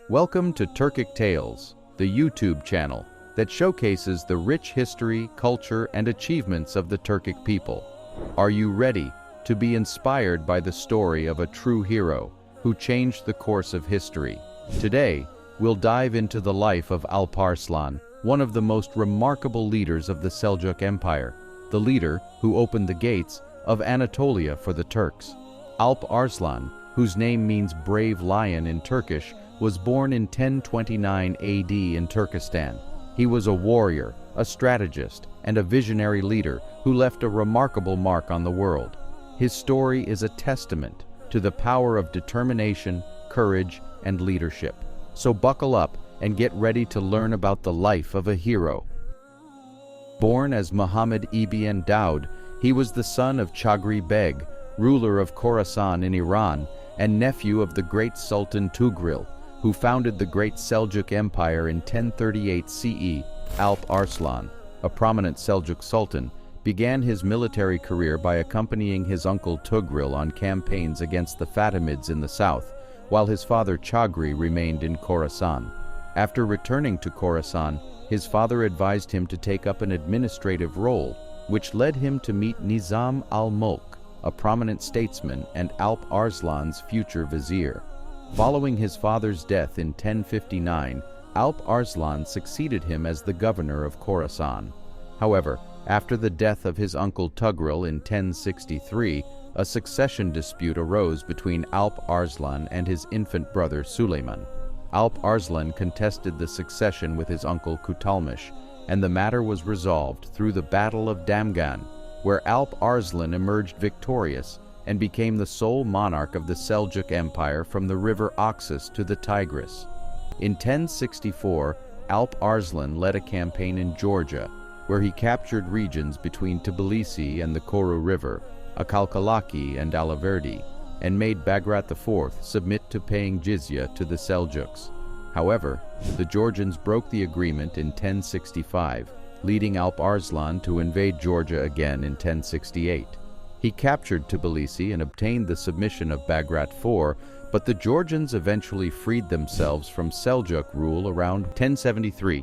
Welcome to Turkic Tales, the YouTube channel that showcases the rich history, culture, and achievements of the Turkic people. Are you ready to be inspired by the story of a true hero who changed the course of history? Today, we'll dive into the life of Alp Arslan, one of the most remarkable leaders of the Seljuk Empire, the leader who opened the gates of Anatolia for the Turks. Alp Arslan, whose name means brave lion in Turkish, was born in 1029 AD in Turkestan. He was a warrior, a strategist, and a visionary leader who left a remarkable mark on the world. His story is a testament to the power of determination, courage, and leadership. So buckle up and get ready to learn about the life of a hero. Born as Muhammad ibn Daud, he was the son of Chagri Beg, ruler of Khorasan in Iran, and nephew of the great Sultan Tugril, who founded the great Seljuk Empire in 1038 CE. Alp Arslan, a prominent Seljuk sultan, began his military career by accompanying his uncle Tugril on campaigns against the Fatimids in the south, while his father Chagri remained in Khorasan. After returning to Khorasan, his father advised him to take up an administrative role, which led him to meet Nizam al-Mulk, a prominent statesman and Alp Arslan's future vizier. Following his father's death in 1059, Alp Arslan succeeded him as the governor of Khorasan. However, after the death of his uncle Tugril in 1063, a succession dispute arose between Alp Arslan and his infant brother Suleiman. Alp Arslan contested the succession with his uncle Kutalmish, and the matter was resolved through the Battle of Damgan, where Alp Arslan emerged victorious and became the sole monarch of the Seljuk Empire from the river Oxus to the Tigris. In 1064, Alp Arslan led a campaign in Georgia, where he captured regions between Tbilisi and the Koru River, Akalkalaki and Alaverdi, and made Bagrat IV submit to paying jizya to the Seljuks. However, the Georgians broke the agreement in 1065, leading Alp Arslan to invade Georgia again in 1068. He captured Tbilisi and obtained the submission of Bagrat IV, but the Georgians eventually freed themselves from Seljuk rule around 1073.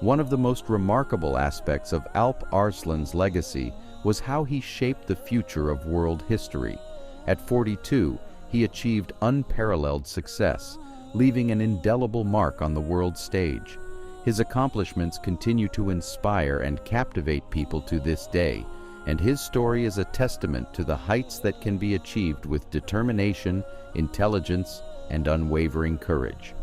One of the most remarkable aspects of Alp Arslan's legacy was how he shaped the future of world history. At 42, he achieved unparalleled success, leaving an indelible mark on the world stage. His accomplishments continue to inspire and captivate people to this day, and his story is a testament to the heights that can be achieved with determination, intelligence, and unwavering courage.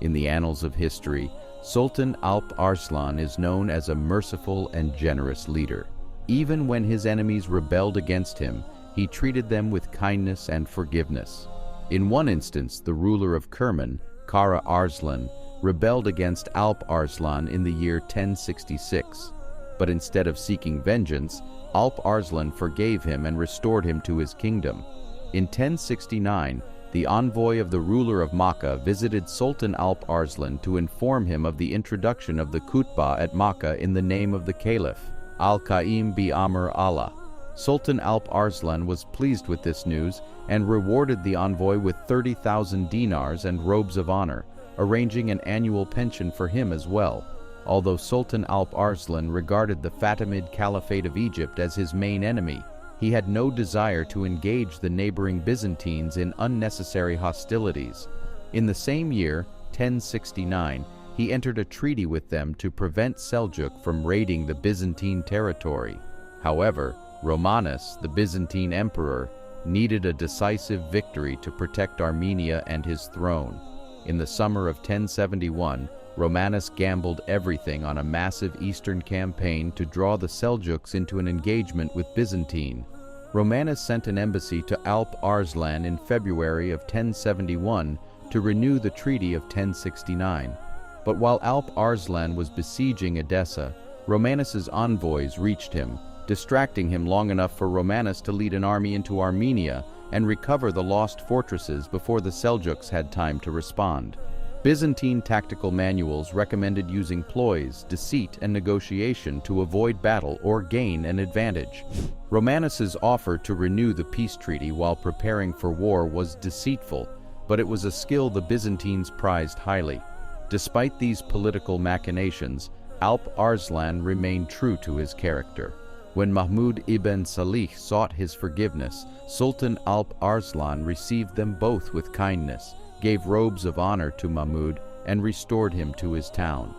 In the annals of history, Sultan Alp Arslan is known as a merciful and generous leader. Even when his enemies rebelled against him, he treated them with kindness and forgiveness. In one instance, the ruler of Kerman, Kara Arslan, rebelled against Alp Arslan in the year 1066. But instead of seeking vengeance, Alp Arslan forgave him and restored him to his kingdom. In 1069, the envoy of the ruler of Makkah visited Sultan Alp Arslan to inform him of the introduction of the khutbah at Makkah in the name of the Caliph, Al-Qaim bi Amr Allah. Sultan Alp Arslan was pleased with this news and rewarded the envoy with 30,000 dinars and robes of honor, arranging an annual pension for him as well. Although Sultan Alp Arslan regarded the Fatimid Caliphate of Egypt as his main enemy, he had no desire to engage the neighboring Byzantines in unnecessary hostilities. In the same year, 1069, he entered a treaty with them to prevent Seljuk from raiding the Byzantine territory. However, Romanus, the Byzantine emperor, needed a decisive victory to protect Armenia and his throne. In the summer of 1071, Romanus gambled everything on a massive eastern campaign to draw the Seljuks into an engagement with Byzantine. Romanus sent an embassy to Alp Arslan in February of 1071 to renew the Treaty of 1069. But while Alp Arslan was besieging Edessa, Romanus's envoys reached him, distracting him long enough for Romanus to lead an army into Armenia and recover the lost fortresses before the Seljuks had time to respond. Byzantine tactical manuals recommended using ploys, deceit, and negotiation to avoid battle or gain an advantage. Romanus's offer to renew the peace treaty while preparing for war was deceitful, but it was a skill the Byzantines prized highly. Despite these political machinations, Alp Arslan remained true to his character. When Mahmud ibn Salih sought his forgiveness, Sultan Alp Arslan received them both with kindness, gave robes of honor to Mahmud, and restored him to his town.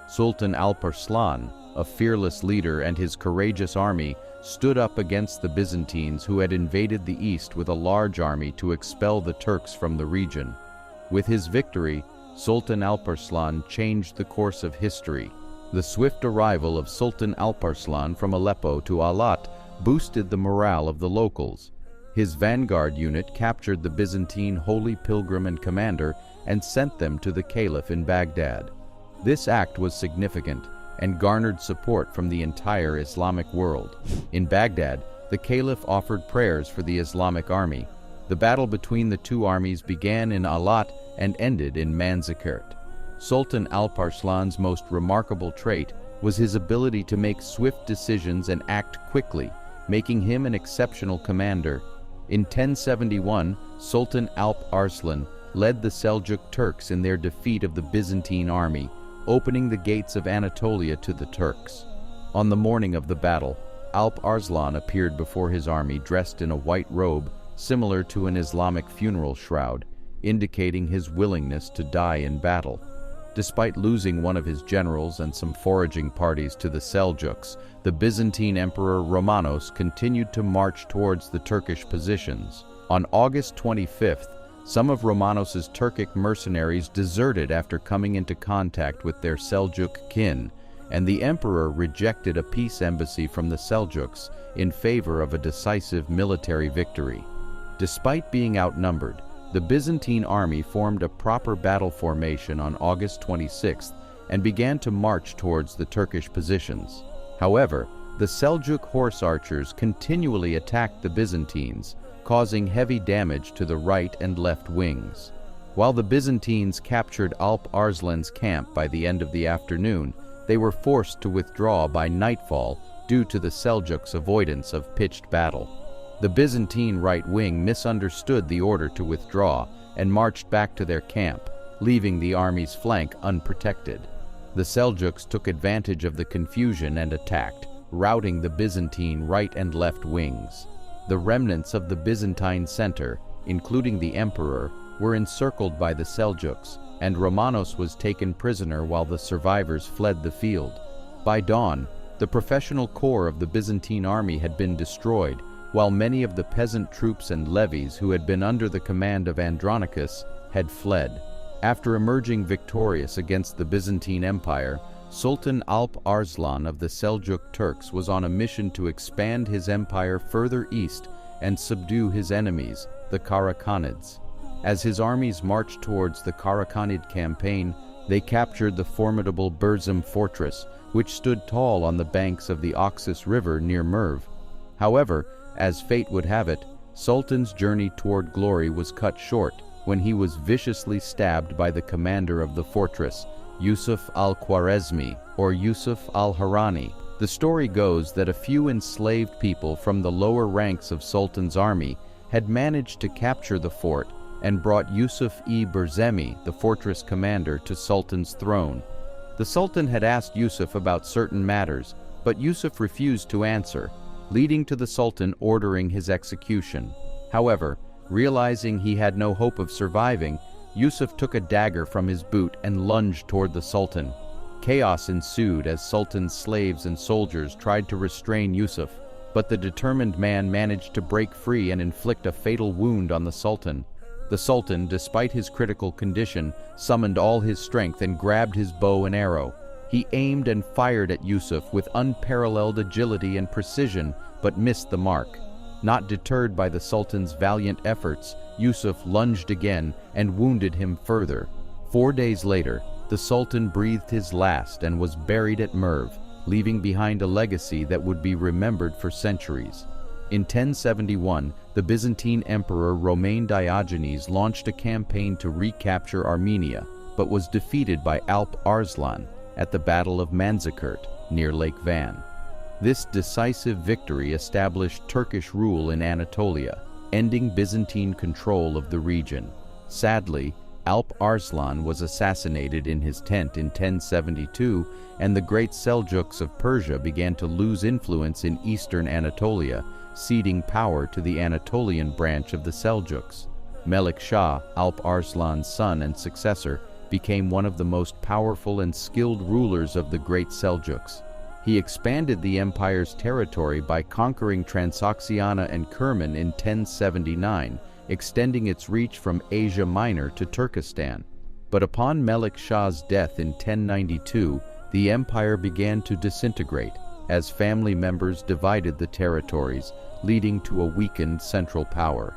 Sultan Alparslan, a fearless leader, and his courageous army stood up against the Byzantines, who had invaded the east with a large army to expel the Turks from the region. With his victory, Sultan Alparslan changed the course of history. The swift arrival of Sultan Alparslan from Aleppo to Alat boosted the morale of the locals. His vanguard unit captured the Byzantine holy pilgrim and commander and sent them to the caliph in Baghdad. This act was significant and garnered support from the entire Islamic world. In Baghdad, the caliph offered prayers for the Islamic army. The battle between the two armies began in Alat and ended in Manzikert. Sultan Alparslan's most remarkable trait was his ability to make swift decisions and act quickly, making him an exceptional commander. In 1071, Sultan Alp Arslan led the Seljuk Turks in their defeat of the Byzantine army, opening the gates of Anatolia to the Turks. On the morning of the battle, Alp Arslan appeared before his army dressed in a white robe similar to an Islamic funeral shroud, indicating his willingness to die in battle. Despite losing one of his generals and some foraging parties to the Seljuks, the Byzantine Emperor Romanos continued to march towards the Turkish positions. On August 25th, some of Romanos's Turkic mercenaries deserted after coming into contact with their Seljuk kin, and the emperor rejected a peace embassy from the Seljuks in favor of a decisive military victory. Despite being outnumbered, the Byzantine army formed a proper battle formation on August 26th and began to march towards the Turkish positions. However, the Seljuk horse archers continually attacked the Byzantines, causing heavy damage to the right and left wings. While the Byzantines captured Alp Arslan's camp by the end of the afternoon, they were forced to withdraw by nightfall due to the Seljuks' avoidance of pitched battle. The Byzantine right wing misunderstood the order to withdraw and marched back to their camp, leaving the army's flank unprotected. The Seljuks took advantage of the confusion and attacked, routing the Byzantine right and left wings. The remnants of the Byzantine center, including the emperor, were encircled by the Seljuks, and Romanos was taken prisoner while the survivors fled the field. By dawn, the professional corps of the Byzantine army had been destroyed, while many of the peasant troops and levies who had been under the command of Andronicus had fled. After emerging victorious against the Byzantine Empire, Sultan Alp Arslan of the Seljuk Turks was on a mission to expand his empire further east and subdue his enemies, the Karakhanids. As his armies marched towards the Karakhanid campaign, they captured the formidable Burzum fortress, which stood tall on the banks of the Oxus River near Merv. However, as fate would have it, Sultan's journey toward glory was cut short when he was viciously stabbed by the commander of the fortress, Yusuf al-Khwarizmi, or Yusuf al-Harani. The story goes that a few enslaved people from the lower ranks of Sultan's army had managed to capture the fort and brought Yusuf-e-Burzemi, the fortress commander, to Sultan's throne. The Sultan had asked Yusuf about certain matters, but Yusuf refused to answer, leading to the Sultan ordering his execution. However, realizing he had no hope of surviving, Yusuf took a dagger from his boot and lunged toward the Sultan. Chaos ensued as Sultan's slaves and soldiers tried to restrain Yusuf, but the determined man managed to break free and inflict a fatal wound on the Sultan. The Sultan, despite his critical condition, summoned all his strength and grabbed his bow and arrow. He aimed and fired at Yusuf with unparalleled agility and precision, but missed the mark. Not deterred by the Sultan's valiant efforts, Yusuf lunged again and wounded him further. 4 days later, the Sultan breathed his last and was buried at Merv, leaving behind a legacy that would be remembered for centuries. In 1071, the Byzantine Emperor Romain Diogenes launched a campaign to recapture Armenia, but was defeated by Alp Arslan at the Battle of Manzikert near Lake Van. This decisive victory established Turkish rule in Anatolia, ending Byzantine control of the region. Sadly, Alp Arslan was assassinated in his tent in 1072, and the great Seljuks of Persia began to lose influence in eastern Anatolia, ceding power to the Anatolian branch of the Seljuks. Melik Shah, Alp Arslan's son and successor, became one of the most powerful and skilled rulers of the great Seljuks. He expanded the empire's territory by conquering Transoxiana and Kerman in 1079, extending its reach from Asia Minor to Turkestan. But upon Melik Shah's death in 1092, the empire began to disintegrate, as family members divided the territories, leading to a weakened central power.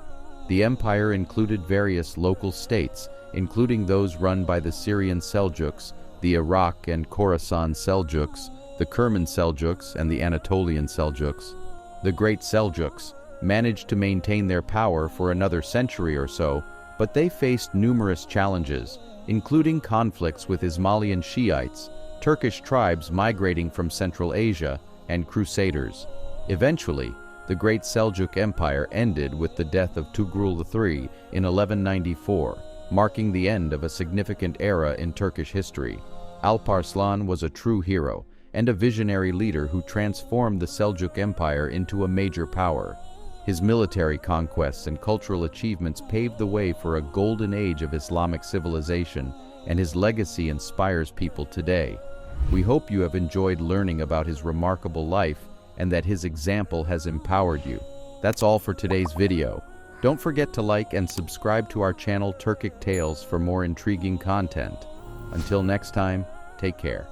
The empire included various local states, including those run by the Syrian Seljuks, the Iraq and Khorasan Seljuks, the Kerman Seljuks, and the Anatolian Seljuks. The great Seljuks managed to maintain their power for another century or so, but they faced numerous challenges, including conflicts with Ismailian Shiites, Turkish tribes migrating from Central Asia, and crusaders. Eventually, the great Seljuk Empire ended with the death of Tugrul III in 1194, marking the end of a significant era in Turkish history. Alp Arslan was a true hero and a visionary leader who transformed the Seljuk Empire into a major power. His military conquests and cultural achievements paved the way for a golden age of Islamic civilization, and his legacy inspires people today. We hope you have enjoyed learning about his remarkable life and that his example has empowered you. That's all for today's video. Don't forget to like and subscribe to our channel Turkic Tales for more intriguing content. Until next time, take care.